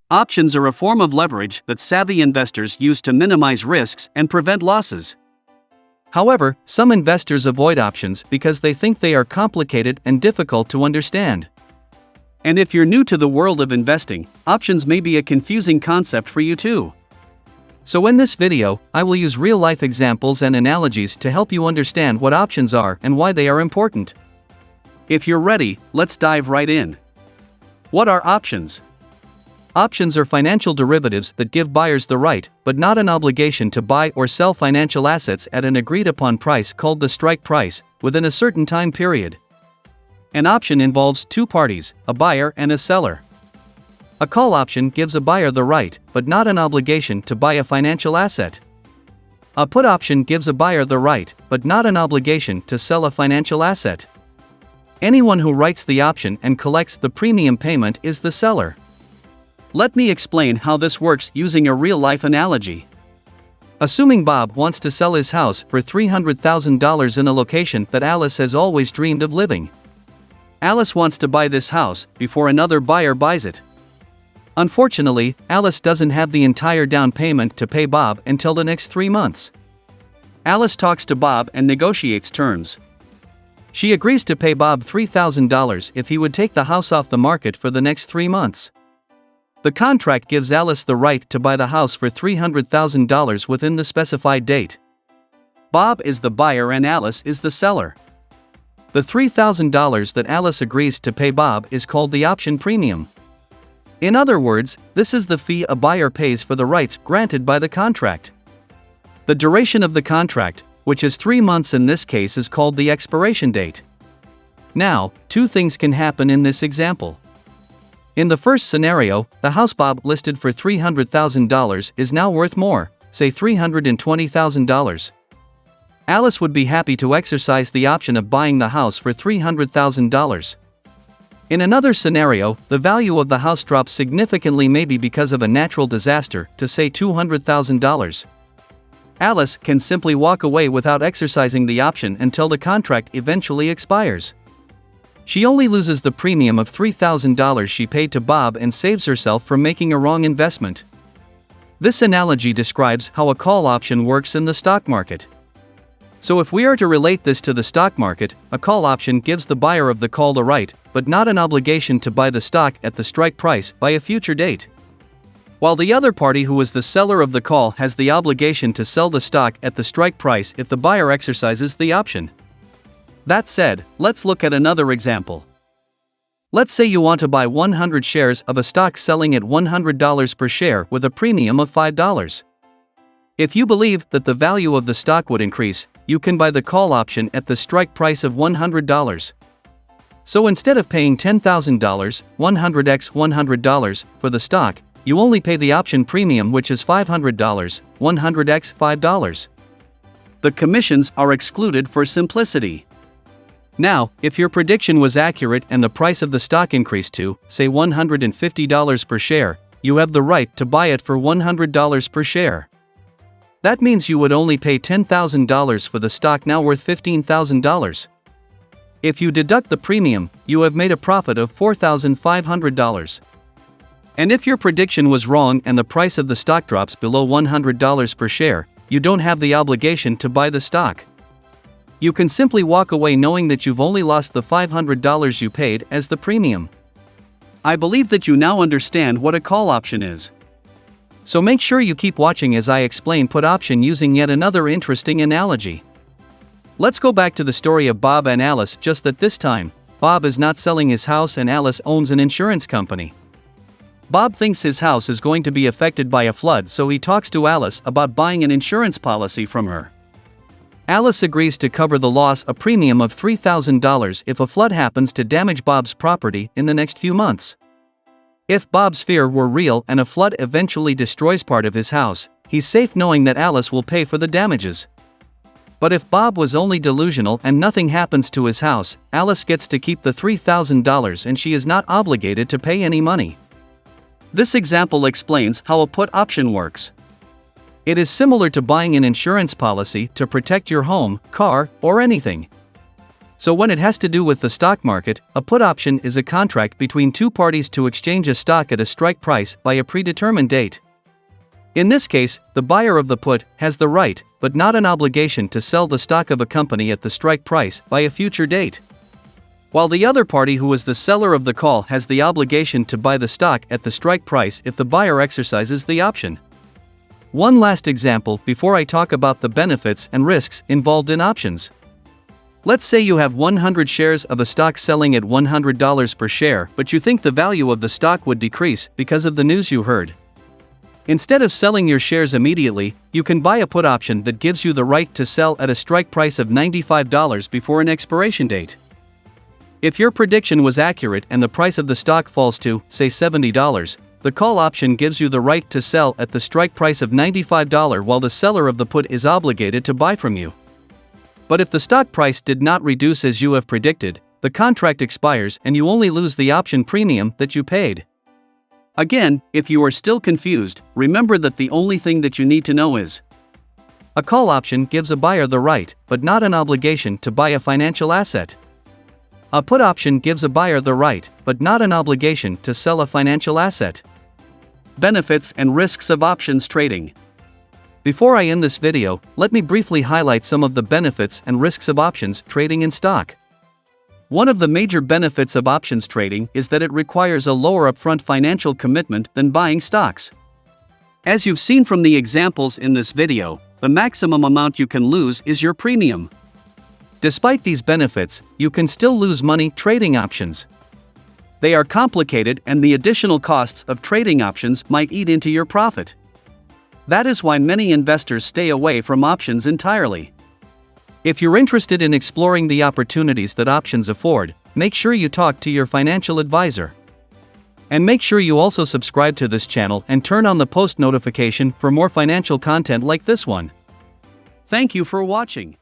Options are a form of leverage that savvy investors use to minimize risks and prevent losses. However, some investors avoid options because they think they are complicated and difficult to understand. And if you're new to the world of investing, options may be a confusing concept for you too. So in this video, I will use real-life examples and analogies to help you understand what options are and why they are important. If you're ready, let's dive right in. What are options? Options are financial derivatives that give buyers the right, but not an obligation to buy or sell financial assets at an agreed-upon price called the strike price, within a certain time period. An option involves two parties, a buyer and a seller. A call option gives a buyer the right, but not an obligation to buy a financial asset. A put option gives a buyer the right, but not an obligation to sell a financial asset. Anyone who writes the option and collects the premium payment is the seller. Let me explain how this works using a real-life analogy. Assuming Bob wants to sell his house for $300,000 in a location that Alice has always dreamed of living. Alice wants to buy this house before another buyer buys it. Unfortunately, Alice doesn't have the entire down payment to pay Bob until the next 3 months. Alice talks to Bob and negotiates terms. She agrees to pay Bob $3,000 if he would take the house off the market for the next 3 months. The contract gives Alice the right to buy the house for $300,000 within the specified date. Bob is the buyer and Alice is the seller. The $3,000 that Alice agrees to pay Bob is called the option premium. In other words, this is the fee a buyer pays for the rights granted by the contract. The duration of the contract, which is 3 months in this case, is called the expiration date. Now, two things can happen in this example. In the first scenario, the house Bob listed for $300,000 is now worth more, say $320,000. Alice would be happy to exercise the option of buying the house for $300,000. In another scenario, the value of the house drops significantly, maybe because of a natural disaster, to say $200,000. Alice can simply walk away without exercising the option until the contract eventually expires. She only loses the premium of $3,000 she paid to Bob and saves herself from making a wrong investment. This analogy describes how a call option works in the stock market. So if we are to relate this to the stock market, a call option gives the buyer of the call the right, but not an obligation to buy the stock at the strike price by a future date. While the other party, who is the seller of the call, has the obligation to sell the stock at the strike price if the buyer exercises the option. That said, let's look at another example. Let's say you want to buy 100 shares of a stock selling at $100 per share with a premium of $5. If you believe that the value of the stock would increase, you can buy the call option at the strike price of $100. So instead of paying $10,000, $100x $100, for the stock, you only pay the option premium, which is $500, $100x $5. The commissions are excluded for simplicity. Now, if your prediction was accurate and the price of the stock increased to, say, $150 per share, you have the right to buy it for $100 per share. That means you would only pay $10,000 for the stock now worth $15,000. If you deduct the premium, you have made a profit of $4,500. And if your prediction was wrong and the price of the stock drops below $100 per share, you don't have the obligation to buy the stock. You can simply walk away knowing that you've only lost the $500 you paid as the premium. I believe that you now understand what a call option is. So make sure you keep watching as I explain put option using yet another interesting analogy. Let's go back to the story of Bob and Alice, just that this time, Bob is not selling his house and Alice owns an insurance company. Bob thinks his house is going to be affected by a flood, so he talks to Alice about buying an insurance policy from her. Alice agrees to cover the loss, a premium of $3,000, if a flood happens to damage Bob's property in the next few months. If Bob's fear were real and a flood eventually destroys part of his house, he's safe knowing that Alice will pay for the damages. But if Bob was only delusional and nothing happens to his house, Alice gets to keep the $3,000 and she is not obligated to pay any money. This example explains how a put option works. It is similar to buying an insurance policy to protect your home, car, or anything. So when it has to do with the stock market, a put option is a contract between two parties to exchange a stock at a strike price by a predetermined date. In this case, the buyer of the put has the right, but not an obligation to sell the stock of a company at the strike price by a future date, while the other party who is the seller of the call has the obligation to buy the stock at the strike price if the buyer exercises the option. One last example before I talk about the benefits and risks involved in options. Let's say you have 100 shares of a stock selling at $100 per share, but you think the value of the stock would decrease because of the news you heard. Instead of selling your shares immediately, you can buy a put option that gives you the right to sell at a strike price of $95 before an expiration date. If your prediction was accurate and the price of the stock falls to, say, $70, the call option gives you the right to sell at the strike price of $95 while the seller of the put is obligated to buy from you. But if the stock price did not reduce as you have predicted, the contract expires and you only lose the option premium that you paid. Again, if you are still confused, remember that the only thing that you need to know is a call option gives a buyer the right, but not an obligation to buy a financial asset. A put option gives a buyer the right, but not an obligation to sell a financial asset. Benefits and risks of options trading. Before I end this video, let me briefly highlight some of the benefits and risks of options trading in stock. One of the major benefits of options trading is that it requires a lower upfront financial commitment than buying stocks. As you've seen from the examples in this video, the maximum amount you can lose is your premium. Despite these benefits, you can still lose money trading options. They are complicated and the additional costs of trading options might eat into your profit. That is why many investors stay away from options entirely. If you're interested in exploring the opportunities that options afford, make sure you talk to your financial advisor. And make sure you also subscribe to this channel and turn on the post notification for more financial content like this one. Thank you for watching.